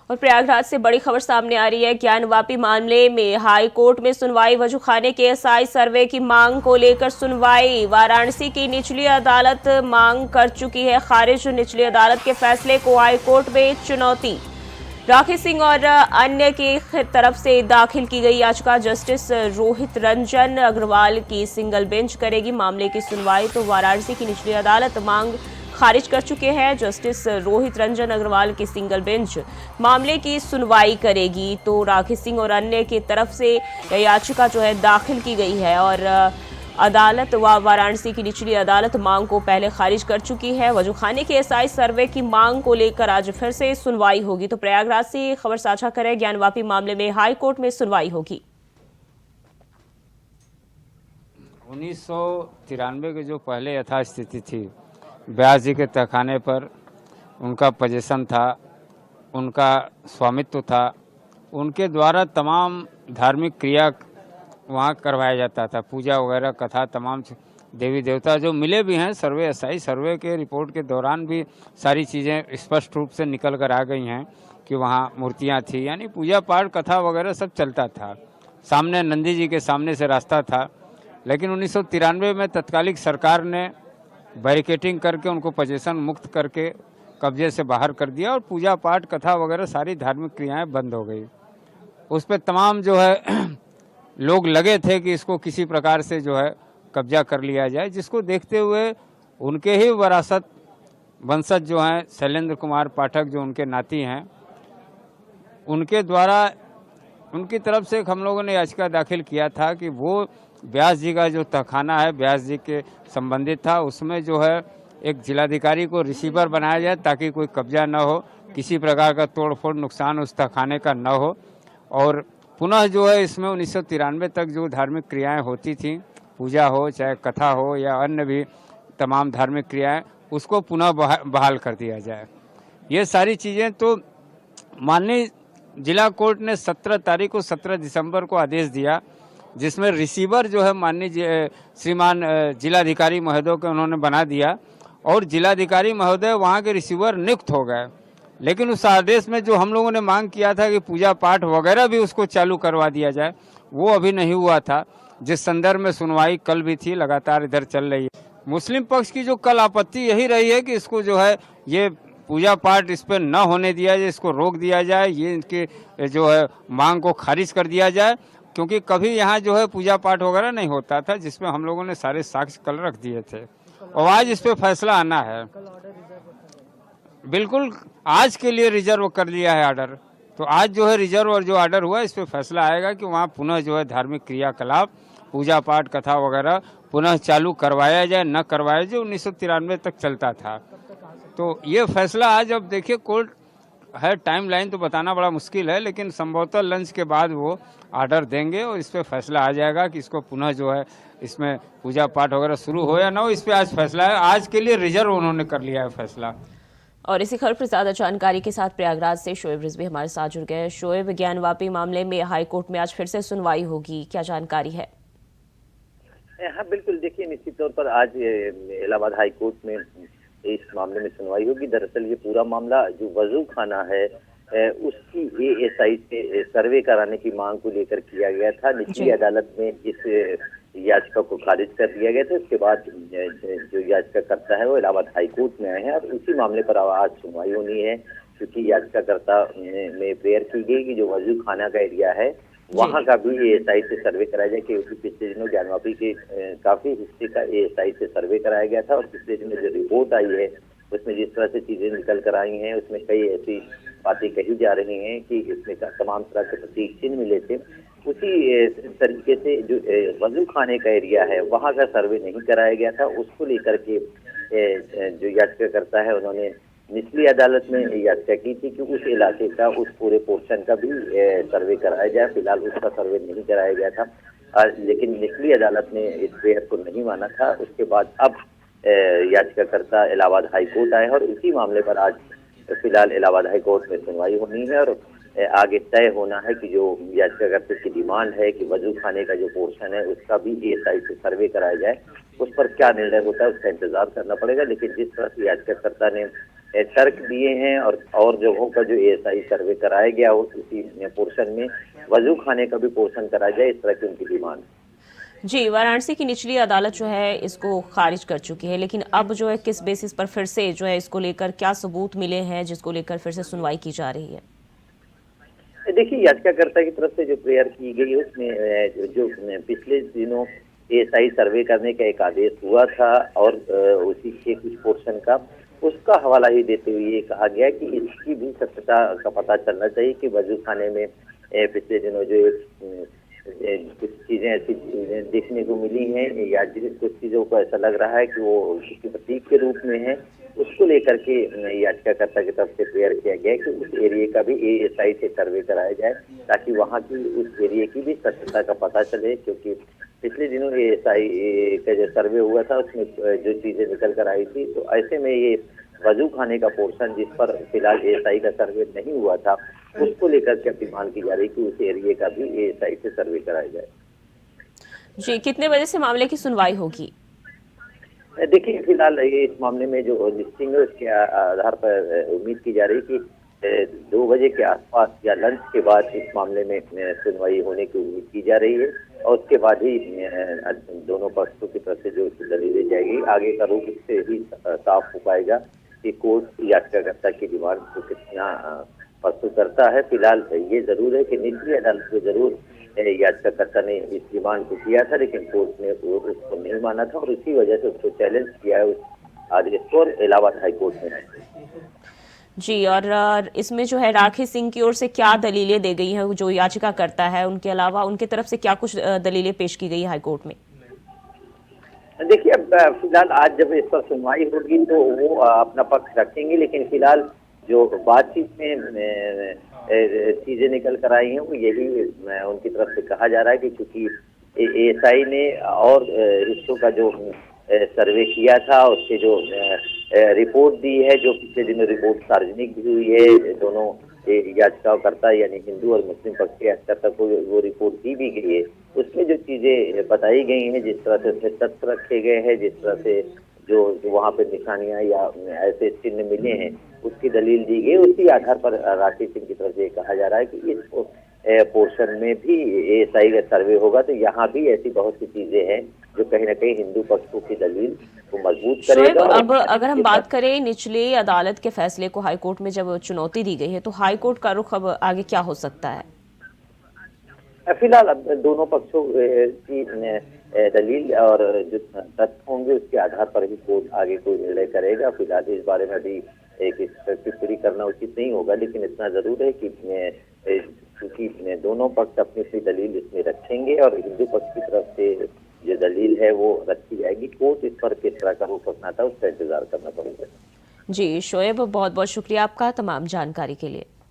और प्रयागराज से बड़ी खबर सामने आ रही है। ज्ञानवापी मामले में हाई कोर्ट में सुनवाई। वजूखाने के एसआई सर्वे की मांग को लेकर सुनवाई। वाराणसी की निचली अदालत मांग कर चुकी है खारिज। निचली अदालत के फैसले को हाई कोर्ट में चुनौती। राखी सिंह और अन्य की तरफ से दाखिल की गई याचिका जस्टिस रोहित रंजन अग्रवाल की सिंगल बेंच करेगी मामले की सुनवाई। तो वाराणसी की निचली अदालत मांग खारिज कर चुके हैं। जस्टिस रोहित रंजन अग्रवाल की सिंगल बेंच मामले की सुनवाई करेगी। तो राखी सिंह और अन्य की तरफ से याचिका जो है दाखिल की गई है और अदालत वाराणसी की निचली अदालत मांग को पहले खारिज कर चुकी है। वजूखाने के एसआई सर्वे की मांग को लेकर आज फिर से सुनवाई होगी। तो प्रयागराज से खबर साझा करें। ज्ञानवापी मामले में हाई कोर्ट में सुनवाई होगी। 1993 के जो पहले यथास्थिति थी, व्यास जी के तहखाने पर उनका पोजीशन था, उनका स्वामित्व था, उनके द्वारा तमाम धार्मिक क्रिया वहाँ करवाया जाता था, पूजा वगैरह, कथा, तमाम देवी देवता जो मिले भी हैं। सर्वे एसआई सर्वे के रिपोर्ट के दौरान भी सारी चीज़ें स्पष्ट रूप से निकल कर आ गई हैं कि वहाँ मूर्तियाँ थी, यानी पूजा पाठ कथा वगैरह सब चलता था। सामने नंदी जी के सामने से रास्ता था। लेकिन 1993 में तत्कालिक सरकार ने बैरिकेटिंग करके उनको पोजीशन मुक्त करके कब्जे से बाहर कर दिया और पूजा पाठ कथा वगैरह सारी धार्मिक क्रियाएं बंद हो गई। उस पर तमाम जो है लोग लगे थे कि इसको किसी प्रकार से जो है कब्जा कर लिया जाए, जिसको देखते हुए उनके ही वरासत वंशज जो हैं शैलेंद्र कुमार पाठक, जो उनके नाती हैं, उनके द्वारा उनकी तरफ से हम लोगों ने याचिका दाखिल किया था कि वो व्यास जी का जो तहखाना है व्यास जी के संबंधित था, उसमें जो है एक जिलाधिकारी को रिसीवर बनाया जाए ताकि कोई कब्जा न हो, किसी प्रकार का तोड़फोड़ नुकसान उस तहखाने का न हो। और पुनः जो है इसमें 1993 तक जो धार्मिक क्रियाएं होती थीं, पूजा हो चाहे कथा हो या अन्य भी तमाम धार्मिक क्रियाएं, उसको पुनः बहाल कर दिया जाए। ये सारी चीज़ें तो माननीय जिला कोर्ट ने 17 तारीख को 17 दिसंबर को आदेश दिया, जिसमें रिसीवर जो है माननीय श्रीमान जिलाधिकारी महोदय को उन्होंने बना दिया और जिलाधिकारी महोदय वहाँ के रिसीवर नियुक्त हो गए। लेकिन उस आदेश में जो हम लोगों ने मांग किया था कि पूजा पाठ वगैरह भी उसको चालू करवा दिया जाए, वो अभी नहीं हुआ था, जिस संदर्भ में सुनवाई कल भी थी, लगातार इधर चल रही है। मुस्लिम पक्ष की जो कल आपत्ति यही रही है कि इसको जो है ये पूजा पाठ इस पर न होने दिया जाए, इसको रोक दिया जाए, ये इनके जो है मांग को खारिज कर दिया जाए, क्योंकि कभी यहाँ जो है पूजा पाठ वगैरह नहीं होता था, जिसमें हम लोगों ने सारे साक्ष्य कल रख दिए थे और आज इस पर फैसला आना है। बिल्कुल आज के लिए रिजर्व कर लिया है ऑर्डर, तो आज जो है रिजर्व और जो ऑर्डर हुआ इस पर फैसला आएगा कि वहाँ पुनः जो है धार्मिक क्रियाकलाप पूजा पाठ कथा वगैरह पुनः चालू करवाया जाए न करवाया जाए। 1993 तक चलता था, तो ये फैसला आज, अब देखिए कोर्ट है, टाइम लाइन तो बताना बड़ा मुश्किल है, लेकिन संभवतः लंच के बाद वो ऑर्डर देंगे और इस पर फैसला आ जाएगा कि इसको पुनः जो है इसमें पूजा पाठ वगैरह शुरू हो या ना हो, इस पर आज फैसला है। आज के लिए रिजर्व उन्होंने कर लिया है फैसला। और इसी खबर पर ज्यादा जानकारी के साथ प्रयागराज से शोएब रिजवी हमारे साथ जुड़ गए। शोएब, ज्ञानवापी मामले में हाईकोर्ट में आज फिर से सुनवाई होगी, क्या जानकारी है? हाँ बिल्कुल, देखिए निश्चित तौर पर आज इलाहाबाद हाई कोर्ट में इस मामले में सुनवाई होगी। दरअसल ये पूरा मामला जो वजू खाना है उसकी एएसआई से सर्वे कराने की मांग को लेकर किया गया था। निचली अदालत में इस याचिका को खारिज कर दिया गया था। उसके बाद जो याचिकाकर्ता है वो इलाहाबाद हाई कोर्ट में आए हैं और उसी मामले पर आज सुनवाई होनी है, क्योंकि याचिकाकर्ता में प्रेयर की गई कि जो वजू खाना का एरिया है वहाँ का भी एएसआई से सर्वे कराया जाए, क्योंकि पिछले दिनों ज्ञानवापी के काफी हिस्से का एएसआई से सर्वे कराया गया था और पिछले दिनों जो रिपोर्ट आई है उसमें जिस तरह से चीजें निकल कर आई हैं उसमें कई ऐसी बातें कही जा रही हैं कि इसमें तमाम तरह के प्रतीक चिन्ह मिले थे। उसी तरीके से जो वजू खाने का एरिया है वहाँ का सर्वे नहीं कराया गया था, उसको लेकर के जो याचिकाकर्ता है उन्होंने निचली अदालत में याचिका की थी कि उस इलाके का, उस पूरे पोर्शन का भी सर्वे कराया जाए। फिलहाल उसका सर्वे नहीं कराया गया था, लेकिन निचली अदालत ने इस प्रेयर को नहीं माना था। उसके बाद अब याचिकाकर्ता इलाहाबाद हाई कोर्ट आए और इसी मामले पर आज फिलहाल इलाहाबाद हाई कोर्ट में सुनवाई होनी है और आगे तय होना है कि जो याचिकाकर्ता की डिमांड है कि वजू खाने का जो पोर्शन है उसका भी एएसआई से सर्वे कराया जाए, उस पर क्या निर्णय होता है उसका इंतजार करना पड़ेगा। लेकिन जिस तरह से याचिकाकर्ता ने तर्क दिए हैं और जगहों का जो एएसआई सर्वे कराया गया हो उसी पोर्शन में वजू खाने का भी पोर्शन कराया जाए, इस तरह की उनकी डिमांड है। जी, वाराणसी की निचली अदालत जो है इसको खारिज कर चुकी है, लेकिन अब जो है किस बेसिस पर फिर से जो है इसको लेकर क्या सबूत मिले हैं जिसको लेकर फिर से सुनवाई की जा रही है? देखिए, याचिकाकर्ता की तरफ से जो प्रेयर की गई उसमें जो पिछले दिनों एएसआई सर्वे करने का एक आदेश हुआ था और उसी के कुछ पोर्शन का उसका हवाला ही देते हुए ये कहा गया कि इसकी भी सत्यता का पता चलना चाहिए कि वजू खाने में पिछले दिनों जो कुछ चीजें ऐसी देखने को मिली हैं या कुछ चीजों को ऐसा लग रहा है कि वो किसी प्रतीक के रूप में है, उसको लेकर के याचिकाकर्ता की तरफ से प्रेयर किया गया कि उस एरिया का भी एएसआई से सर्वे कराया जाए ताकि वहाँ की उस एरिया की भी सत्यता का पता चले, क्योंकि पिछले दिनों एएसआई का जो सर्वे हुआ था उसमें जो चीजें निकल कर आई थी, तो ऐसे में ये वजू खाने का पोर्शन जिस पर फिलहाल एएसआई का सर्वे नहीं हुआ था उसको लेकर के अपनी मांग की जा रही कि उस एरिया का भी एएसआई से सर्वे कराया जाए। जी, कितने बजे से मामले की सुनवाई होगी? देखिए, फिलहाल ये इस मामले में जो लिस्टिंग है उसके आधार पर उम्मीद की जा रही कि 2 बजे के आसपास या लंच के बाद इस मामले में सुनवाई होने की उम्मीद की जा रही है और उसके बाद ही दोनों पक्षों की तरफ से जो दलीलें जाएगी आगे का रुख इससे ही साफ हो पाएगा कि कोर्ट याचिकाकर्ता की डिमांड को कितना प्रस्तुत करता है। फिलहाल ये जरूर है कि निचली अदालत को जरूर याचिकाकर्ता ने इस डिमांड को किया था, लेकिन कोर्ट ने उसको नहीं माना था और उसी वजह से उसको चैलेंज किया है उस आदेश को और इलाहाबाद हाईकोर्ट में। जी, और इसमें जो है राखी सिंह की ओर से क्या दलीलें दी गई हैं जो याचिका करता है, उनके अलावा उनके तरफ से क्या कुछ दलीलें पेश की गई हाईकोर्ट में? देखिए, अब फिलहाल आज जब इस पर सुनवाई होगी तो वो अपना पक्ष रखेंगे, लेकिन फिलहाल जो बातचीत में चीजें निकल कर आई हैं वो यही उनकी तरफ से कहा जा रहा है कि चूंकि एएसआई ने और हिस्सों का जो सर्वे किया था उसके जो रिपोर्ट दी है, जो पिछले दिनों रिपोर्ट सार्वजनिक भी हुई है, दोनों याचिकाकर्ता यानी हिंदू और मुस्लिम पक्ष के याचिकाकर्ता को वो रिपोर्ट दी भी गई है, उसमें जो चीजें बताई गई हैं, जिस तरह से उसमें तथ्य रखे गए हैं, जिस तरह से जो वहाँ पे निशानियां या ऐसे चिन्ह मिले हैं उसकी दलील दी गई, उसी आधार पर राखी सिंह की तरफ से कहा जा रहा है कि इस पोर्शन में भी एएसआई का सर्वे होगा तो यहाँ भी ऐसी बहुत सी चीजें हैं जो कहीं ना कहीं हिंदू पक्षों की दलील को मजबूत करेगा। अब अगर हम बात करें निचली अदालत के फैसले को हाईकोर्ट में जब चुनौती दी गई है तो हाईकोर्ट का रुख अब आगे क्या हो सकता है? फिलहाल अब दोनों पक्षों की दलील और जो तथ्य होंगे उसके आधार पर ही कोर्ट आगे कोई निर्णय करेगा। फिलहाल इस बारे में अभी एक टिप्पणी करना उचित नहीं होगा, लेकिन इतना जरूर है कि क्योंकि दोनों पक्ष अपनी अपनी दलील इसमें रखेंगे और हिंदू पक्ष की तरफ से जो दलील है वो रखी जाएगी। कोर्ट इस पर किस तरह का रुख अपनाता है उसका इंतजार करना पड़ेगा। जी, शोएब, बहुत बहुत शुक्रिया आपका तमाम जानकारी के लिए।